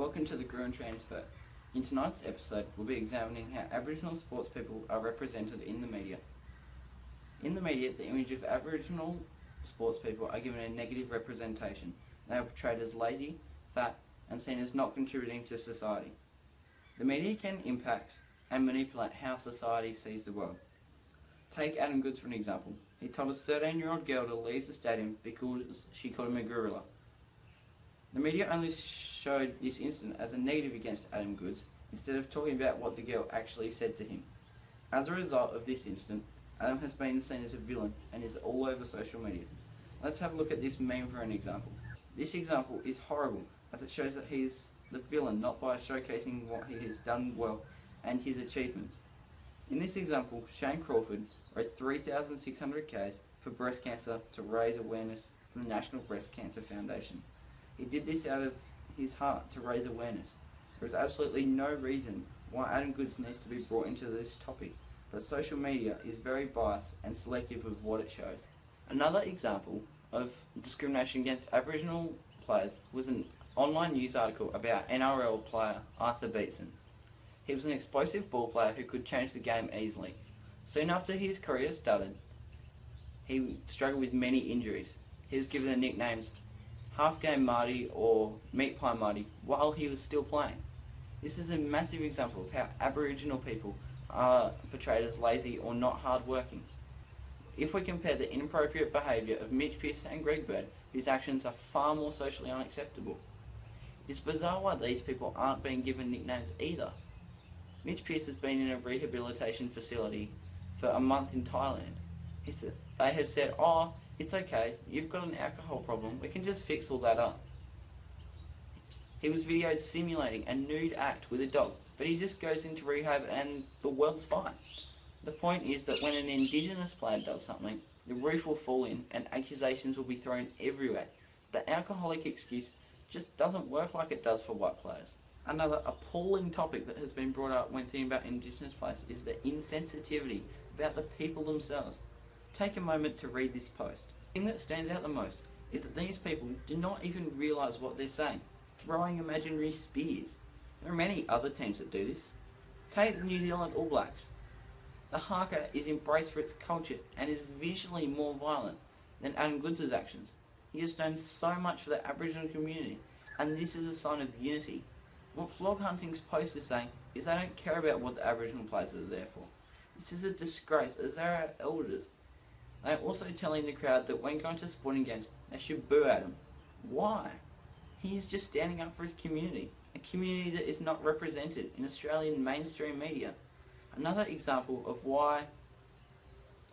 welcome to the Grew and Transfer. In tonight's episode, we'll be examining how Aboriginal sports people are represented in the media. In the media, the image of Aboriginal sports people are given a negative representation. They are portrayed as lazy, fat, and seen as not contributing to society. The media can impact and manipulate how society sees the world. Take Adam Goodes for an example. He told a 13-year-old girl to leave the stadium because she called him a gorilla. The media only showed this incident as a negative against Adam Goodes instead of talking about what the girl actually said to him. As a result of this incident, Adam has been seen as a villain and is all over social media. Let's have a look at this meme for an example. This example is horrible as it shows that he is the villain not by showcasing what he has done well and his achievements. In this example, Shane Crawford wrote 3,600 Ks for breast cancer to raise awareness for the National Breast Cancer Foundation. He did this out of his heart to raise awareness. There is absolutely no reason why Adam Goodes needs to be brought into this topic, but social media is very biased and selective of what it shows. Another example of discrimination against Aboriginal players was an online news article about NRL player Arthur Beetson. He was an explosive ball player who could change the game easily. Soon after his career started, he struggled with many injuries. He was given the nicknames Half Game Marty or Meat Pie Marty while he was still playing. This is a massive example of how Aboriginal people are portrayed as lazy or not hard-working. If we compare the inappropriate behaviour of Mitch Pearce and Greg Bird, his actions are far more socially unacceptable. It's bizarre why these people aren't being given nicknames either. Mitch Pearce has been in a rehabilitation facility for a month in Thailand. They have said, "Oh, it's okay, you've got an alcohol problem, we can just fix all that up." He was videoed simulating a nude act with a dog, but he just goes into rehab and the world's fine. The point is that when an Indigenous player does something, the roof will fall in and accusations will be thrown everywhere. The alcoholic excuse just doesn't work like it does for white players. Another appalling topic that has been brought up when thinking about Indigenous players is the insensitivity about the people themselves. Take a moment to read this post. The thing that stands out the most is that these people do not even realise what they're saying, throwing imaginary spears. There are many other teams that do this. Take the New Zealand All Blacks. The haka is embraced for its culture and is visually more violent than Adam Goodes' actions. He has done so much for the Aboriginal community, and this is a sign of unity. What Flog Hunting's post is saying is they don't care about what the Aboriginal players are there for. This is a disgrace, as they are our elders. They are also telling the crowd that when going to sporting games, they should boo at him. Why? He is just standing up for his community, a community that is not represented in Australian mainstream media. Another example of why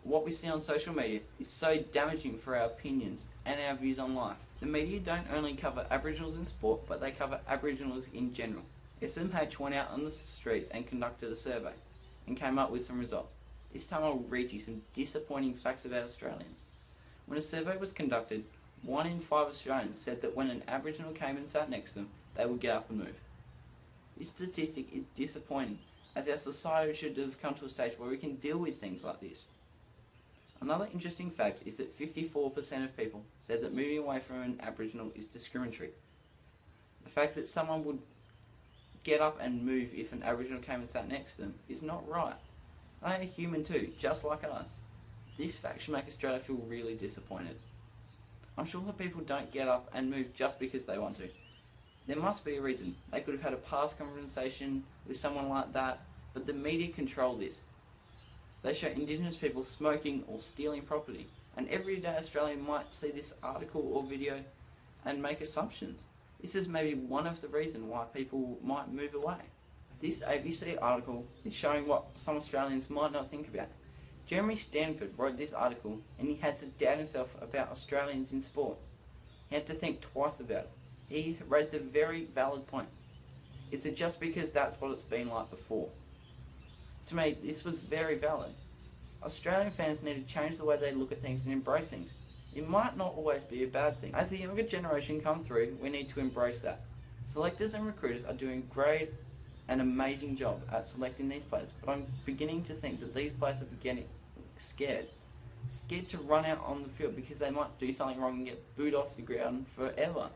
what we see on social media is so damaging for our opinions and our views on life. The media don't only cover Aboriginals in sport, but they cover Aboriginals in general. SMH went out on the streets and conducted a survey and came up with some results. This time I'll read you some disappointing facts about Australians. When a survey was conducted, 1 in 5 Australians said that when an Aboriginal came and sat next to them, they would get up and move. This statistic is disappointing, as our society should have come to a stage where we can deal with things like this. Another interesting fact is that 54% of people said that moving away from an Aboriginal is discriminatory. The fact that someone would get up and move if an Aboriginal came and sat next to them is not right. They are human too, just like us. This fact should make Australia feel really disappointed. I'm sure that people don't get up and move just because they want to. There must be a reason. They could have had a past conversation with someone like that, but the media control this. They show Indigenous people smoking or stealing property, and everyday Australian might see this article or video and make assumptions. This is maybe one of the reasons why people might move away. This ABC article is showing what some Australians might not think about. Jeremy Stanford wrote this article and he had to doubt himself about Australians in sport. He had to think twice about it. He raised a very valid point. Is it just because that's what it's been like before? To me, this was very valid. Australian fans need to change the way they look at things and embrace things. It might not always be a bad thing. As the younger generation come through, we need to embrace that. Selectors and recruiters are doing great an amazing job at selecting these players, but I'm beginning to think that these players are getting scared to run out on the field because they might do something wrong and get booed off the ground forever.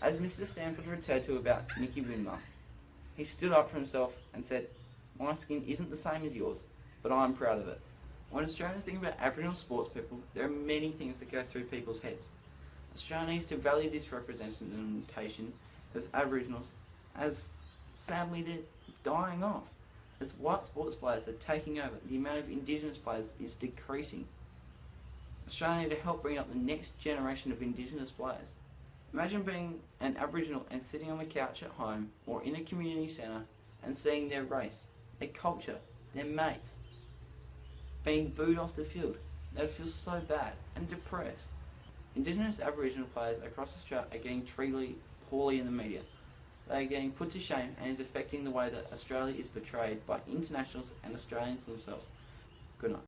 As Mr. Stanford referred to about Nicky Winmar, he stood up for himself and said, "My skin isn't the same as yours, but I'm proud of it." When Australians think about Aboriginal sports people, there are many things that go through people's heads. Australia needs to value this representation of Aboriginals, as sadly they're dying off. As white sports players are taking over, the amount of Indigenous players is decreasing. Australia need to help bring up the next generation of Indigenous players. Imagine being an Aboriginal and sitting on the couch at home or in a community centre and seeing their race, their culture, their mates being booed off the field. They'd feel so bad and depressed. Indigenous Aboriginal players across Australia are getting treated poorly in the media. They are getting put to shame and is affecting the way that Australia is portrayed by internationals and Australians themselves. Good night.